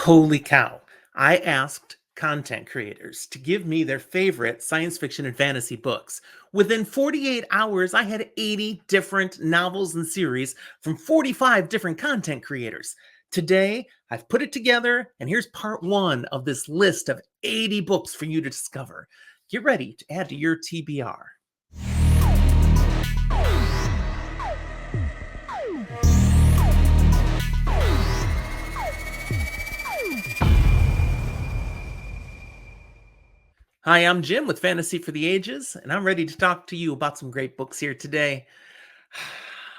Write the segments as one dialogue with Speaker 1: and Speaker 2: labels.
Speaker 1: Holy cow. I asked content creators to give me their favorite science fiction and fantasy books. Within 48 hours, I had 80 different novels and series from 45 different content creators. Today, I've put it together, and here's part one of this list of 80 books for you to discover. Get ready to add to your TBR. Hi, I'm Jim with Fantasy for the Ages, and I'm ready to talk to you about some great books here today.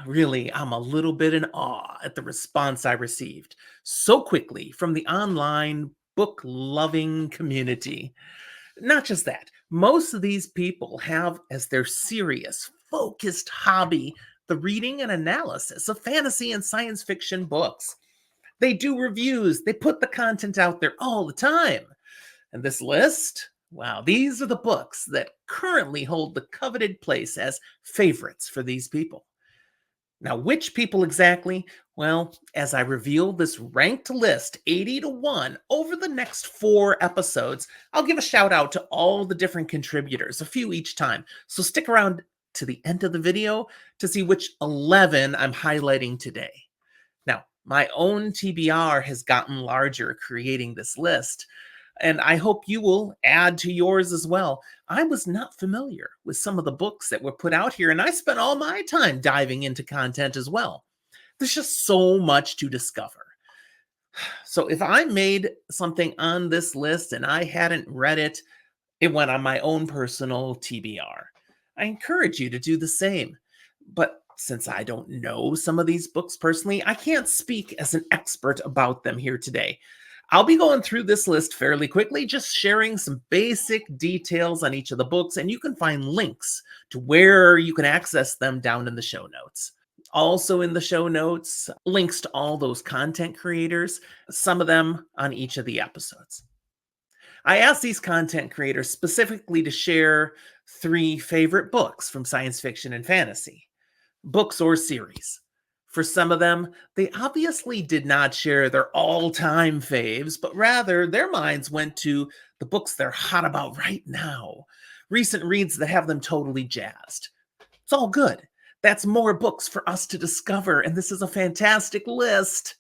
Speaker 1: Really, I'm a little bit in awe at the response I received so quickly from the online book loving community. Not just that, most of these people have as their serious, focused hobby the reading and analysis of fantasy and science fiction books. They do reviews, they put the content out there all the time. And this list, wow, these are the books that currently hold the coveted place as favorites for these people. Now, which people exactly? Well, as I reveal this ranked list 80 to 1 over the next 4 episodes, I'll give a shout out to all the different contributors, a few each time. So stick around to the end of the video to see which 11 I'm highlighting today. Now, my own TBR has gotten larger creating this list, and I hope you will add to yours as well. I was not familiar with some of the books that were put out here, and I spent all my time diving into content as well. There's just so much to discover. So if I made something on this list and I hadn't read it, it went on my own personal TBR. I encourage you to do the same. But since I don't know some of these books personally, I can't speak as an expert about them here today. I'll be going through this list fairly quickly, just sharing some basic details on each of the books, and you can find links to where you can access them down in the show notes. Also, in the show notes, links to all those content creators, some of them on each of the episodes. I asked these content creators specifically to share 3 favorite books from science fiction and fantasy, books or series. For some of them, they obviously did not share their all time faves, but rather their minds went to the books they're hot about right now, recent reads that have them totally jazzed. It's all good. That's more books for us to discover, and this is a fantastic list.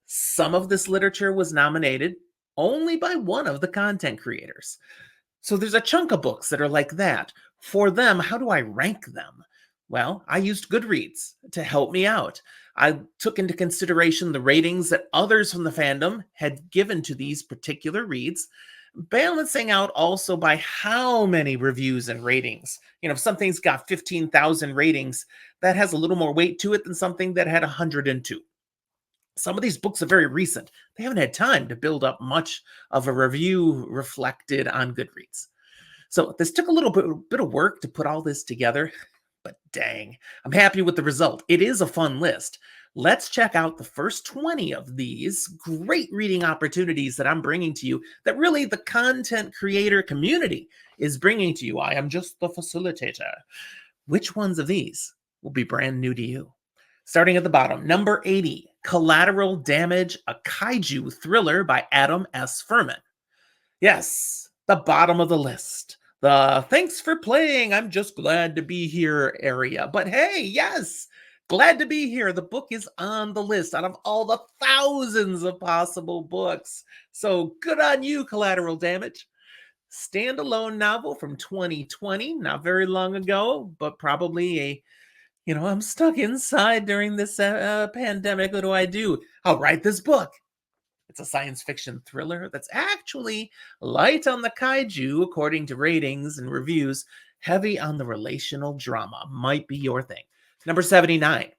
Speaker 1: Some of this literature was nominated only by one of the content creators. So there's a chunk of books that are like that. For them, how do I rank them? Well, I used Goodreads to help me out. I took into consideration the ratings that others from the fandom had given to these particular reads, balancing out also by how many reviews and ratings. If something's got 15,000 ratings, that has a little more weight to it than something that had 102. Some of these books are very recent. They haven't had time to build up much of a review reflected on Goodreads. So this took a little bit of work to put all this together, but dang, I'm happy with the result. It is a fun list. Let's check out the first 20 of these great reading opportunities that I'm bringing to you, that really the content creator community is bringing to you. I am just the facilitator. Which ones of these will be brand new to you? Starting at the bottom, number 80, Collateral Damage, a kaiju thriller by Adam S. Furman. Yes, the bottom of the list. The thanks for playing, I'm just glad to be here area. But hey, yes, glad to be here. The book is on the list out of all the thousands of possible books. So good on you, Collateral Damage. Standalone novel from 2020, not very long ago, but probably I'm stuck inside during this pandemic. What do I do? I'll write this book. It's a science fiction thriller that's actually light on the kaiju, according to ratings and reviews, heavy on the relational drama. Might be your thing. Number 79,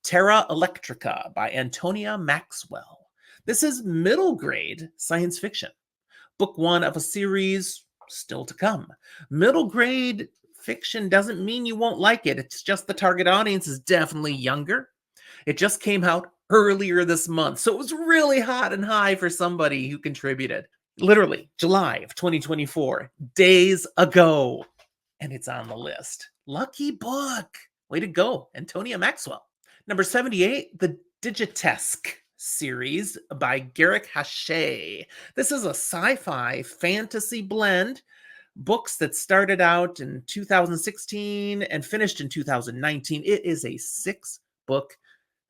Speaker 1: Terra Electrica by Antonia Maxwell. This is middle grade science fiction. Book 1 of a series still to come. Middle grade fiction doesn't mean you won't like it. It's just the target audience is definitely younger. It just came out earlier this month, so it was really hot and high for somebody who contributed. Literally, July of 2024, days ago, and it's on the list. Lucky book. Way to go, Antonia Maxwell. Number 78, The Digitesque series by Garrick Hache. This is a sci-fi fantasy blend. Books that started out in 2016 and finished in 2019. It is a 6-book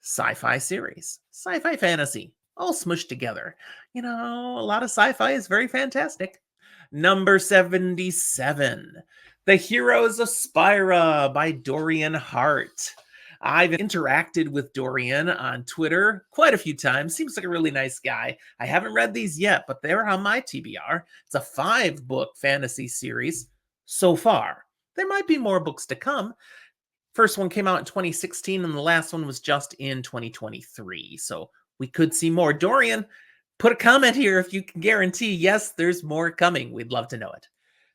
Speaker 1: sci-fi series, sci-fi fantasy, all smushed together. You know, a lot of sci-fi is very fantastic. Number 77, The Heroes of Spyra by Dorian Hart. I've interacted with Dorian on Twitter quite a few times. Seems like a really nice guy. I haven't read these yet, but they're on my TBR. It's a 5-book fantasy series so far. There might be more books to come. First one came out in 2016, and the last one was just in 2023. So we could see more. Dorian, put a comment here if you can guarantee, yes, there's more coming. We'd love to know it.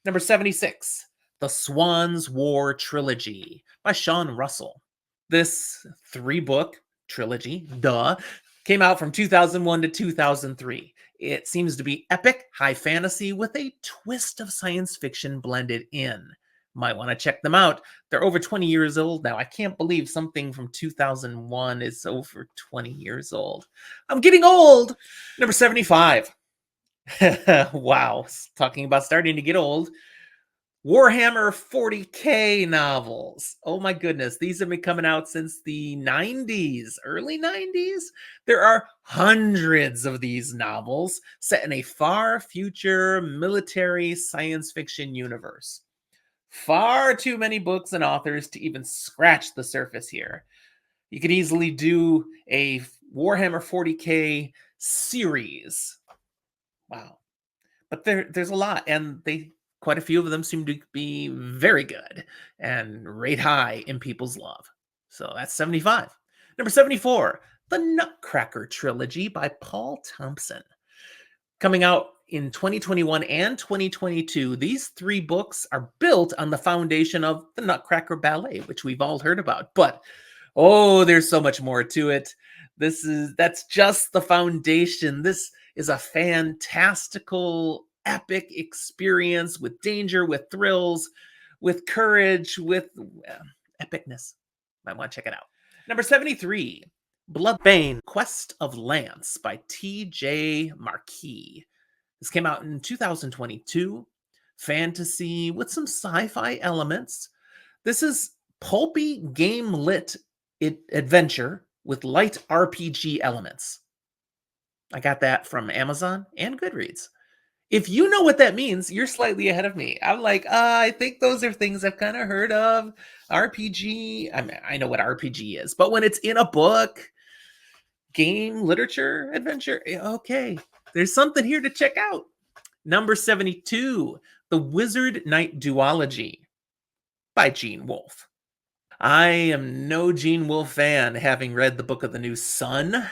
Speaker 1: Number 76, The Swans War Trilogy by Sean Russell. This 3-book trilogy, came out from 2001 to 2003. It seems to be epic, high fantasy with a twist of science fiction blended in. Might want to check them out. They're over 20 years old now. I can't believe something from 2001 is over 20 years old. I'm getting old. Number 75. Wow. Talking about starting to get old. Warhammer 40K novels. Oh my goodness. These have been coming out since the 90s, early 90s. There are hundreds of these novels set in a far future military science fiction universe. Far too many books and authors to even scratch the surface here. You could easily do a Warhammer 40K series. Wow. But there's a lot, and quite a few of them seem to be very good and rate high in people's love. So that's 75. Number 74, The Nutcracker Trilogy by Paul Thompson. Coming out in 2021 and 2022, these 3 books are built on the foundation of the Nutcracker Ballet, which we've all heard about. But, oh, there's so much more to it. That's just the foundation. This is a fantastical, epic experience with danger, with thrills, with courage, with epicness. Might want to check it out. Number 73, Bloodbane Quest of Lance by T.J. Marquis. This came out in 2022. Fantasy with some sci-fi elements. This is pulpy game lit adventure with light RPG elements. I got that from Amazon and Goodreads. If you know what that means, you're slightly ahead of me. I'm like, I think those are things I've kind of heard of. RPG, I mean, I know what RPG is, but when it's in a book, game, literature, adventure, okay, there's something here to check out. Number 72, The Wizard Knight Duology by Gene Wolfe. I am no Gene Wolfe fan, having read the Book of the New Sun,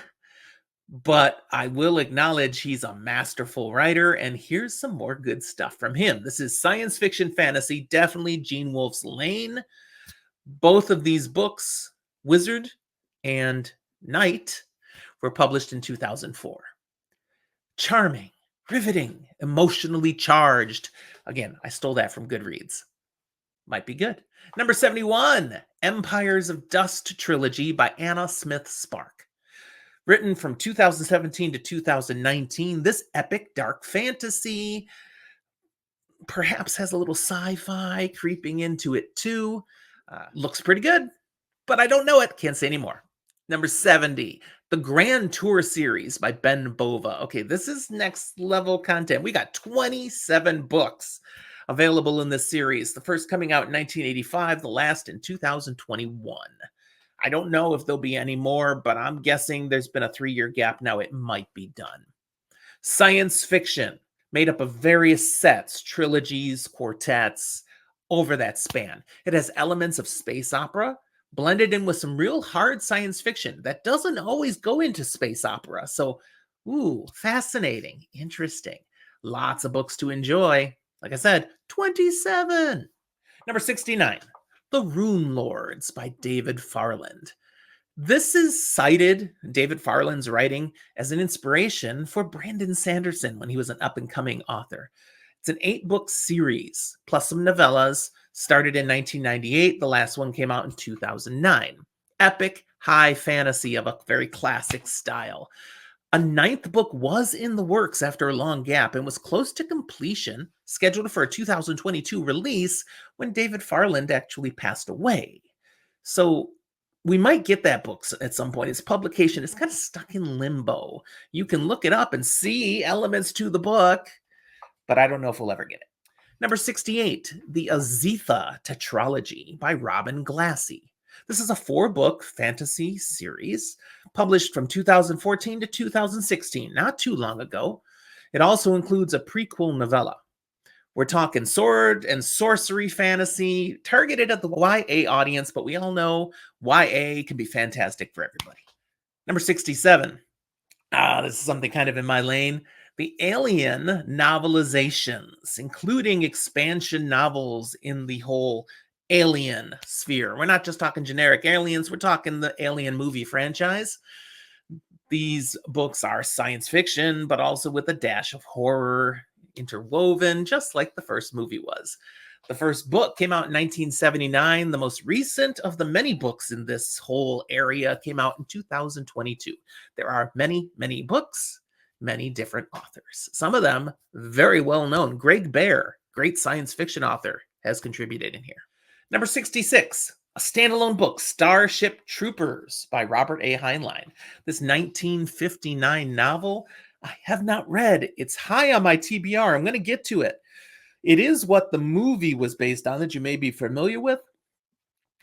Speaker 1: but I will acknowledge he's a masterful writer, and here's some more good stuff from him. This is science fiction fantasy, definitely Gene Wolfe's lane. Both of these books, Wizard and Knight, were published in 2004. Charming, riveting, emotionally charged. Again, I stole that from Goodreads. Might be good. Number 71, Empires of Dust Trilogy by Anna Smith Spark. Written from 2017 to 2019, this epic dark fantasy perhaps has a little sci-fi creeping into it too. Looks pretty good, but I don't know it. Can't say anymore. Number 70, The Grand Tour Series by Ben Bova. Okay, this is next level content. We got 27 books available in this series. The first coming out in 1985, the last in 2021. I don't know if there'll be any more, but I'm guessing there's been a 3-year gap now. It might be done. Science fiction, made up of various sets, trilogies, quartets, over that span. It has elements of space opera, blended in with some real hard science fiction that doesn't always go into space opera. So, fascinating, interesting. Lots of books to enjoy. Like I said, 27. Number 69, The Rune Lords by David Farland. This is cited, David Farland's writing, as an inspiration for Brandon Sanderson when he was an up-and-coming author. It's an 8-book series, plus some novellas, started in 1998. The last one came out in 2009. epic high fantasy of a very classic style. A ninth book was in the works after a long gap and was close to completion, scheduled for a 2022 release when David Farland actually passed away. So we might get that book at some point. Its publication is kind of stuck in limbo. You can look it up and see elements to the book, but I don't know if we'll ever get it. Number 68, The Azetha Tetralogy by Robin Glassey. This is a 4-book fantasy series published from 2014 to 2016, not too long ago. It also includes a prequel novella. We're talking sword and sorcery fantasy targeted at the YA audience, but we all know YA can be fantastic for everybody. Number 67. This is something kind of in my lane. The Alien novelizations, including expansion novels in the whole Alien sphere. We're not just talking generic aliens, we're talking the Alien movie franchise. These books are science fiction, but also with a dash of horror interwoven, just like the first movie was. The first book came out in 1979. The most recent of the many books in this whole area came out in 2022. There are many, many books, many different authors. Some of them very well known. Greg Bear, great science fiction author, has contributed in here. Number 66, a standalone book, Starship Troopers by Robert A. Heinlein. This 1959 novel I have not read. It's high on my TBR. I'm going to get to it. It is what the movie was based on that you may be familiar with,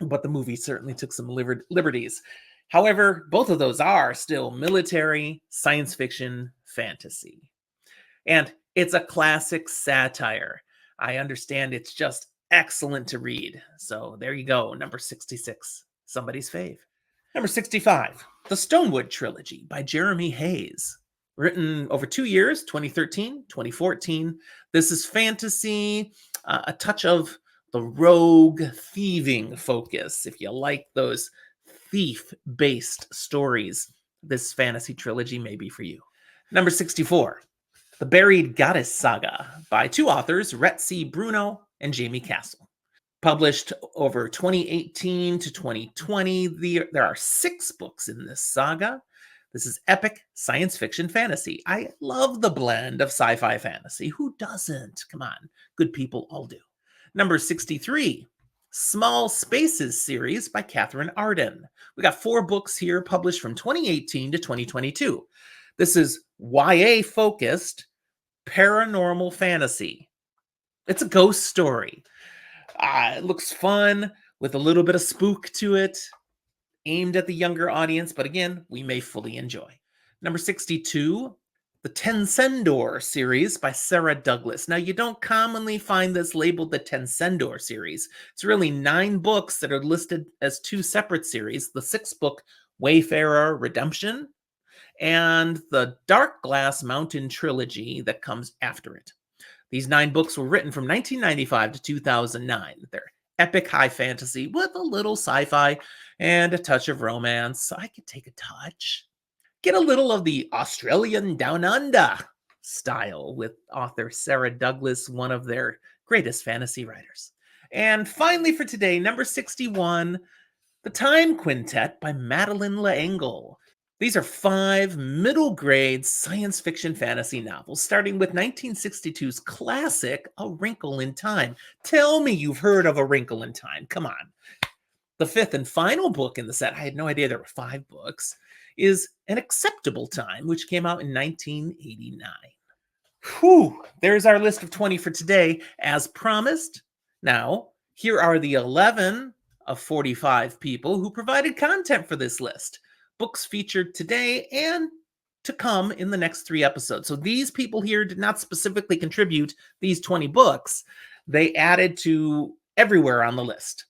Speaker 1: but the movie certainly took some liberties. However, both of those are still military, science fiction, fantasy. And it's a classic satire. I understand it's just excellent to read. So there you go, number 66, somebody's fave. Number 65, The Stonewood Trilogy by Jeremy Hayes. Written over 2 years, 2013, 2014. This is fantasy, a touch of the rogue thieving focus. If you like those thief-based stories, this fantasy trilogy may be for you. Number 64, The Buried Goddess Saga by 2 authors, Rhett C. Bruno and Jamie Castle. Published over 2018 to 2020. There are 6 books in this saga. This is epic science fiction fantasy. I love the blend of sci-fi fantasy. Who doesn't? Come on, good people all do. Number 63, Small Spaces series by Catherine Arden. We got 4 books here published from 2018 to 2022. This is YA-focused paranormal fantasy. It's a ghost story. It looks fun with a little bit of spook to it, aimed at the younger audience, but again, we may fully enjoy. Number 62, the Tensendor series by Sarah Douglas. Now, you don't commonly find this labeled the Tensendor series. It's really 9 books that are listed as 2 separate series, the 6-book Wayfarer Redemption and the Dark Glass Mountain trilogy that comes after it. These 9 books were written from 1995 to 2009. They're epic high fantasy with a little sci-fi and a touch of romance. I could take a touch. Get a little of the Australian Down Under style with author Sarah Douglas, one of their greatest fantasy writers. And finally for today, number 61, The Time Quintet by Madeleine L'Engle. These are 5 middle-grade science fiction fantasy novels, starting with 1962's classic A Wrinkle in Time. Tell me you've heard of A Wrinkle in Time. Come on. The 5th and final book in the set, I had no idea there were 5 books, is An Acceptable Time, which came out in 1989. Whew, there's our list of 20 for today, as promised. Now, here are the 11 of 45 people who provided content for this list. Books featured today and to come in the next 3 episodes. So these people here did not specifically contribute these 20 books. They added to everywhere on the list.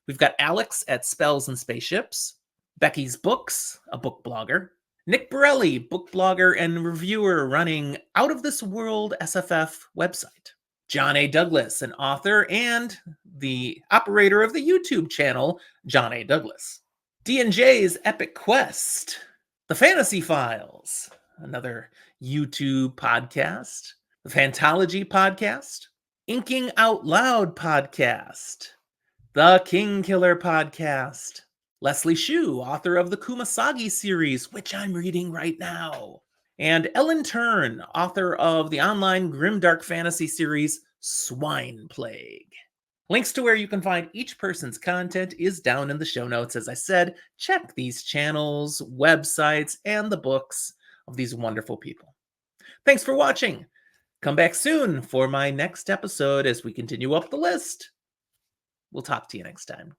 Speaker 1: We've got Alex at Spells and Spaceships, Becky's Books, a book blogger, Nick Borelli, book blogger and reviewer running Out of This World SFF website, John A. Douglas, an author and the operator of the YouTube channel, John A. Douglas, D&J's Epic Quest, The Fantasy Files, another YouTube podcast, the Fantology podcast, Inking Out Loud podcast, the King Killer podcast, Leslie Shue, author of the Kumasagi series, which I'm reading right now. And Ellen Turn, author of the online grimdark fantasy series Swine Plague. Links to where you can find each person's content is down in the show notes. As I said, check these channels, websites, and the books of these wonderful people. Thanks for watching. Come back soon for my next episode as we continue up the list. We'll talk to you next time.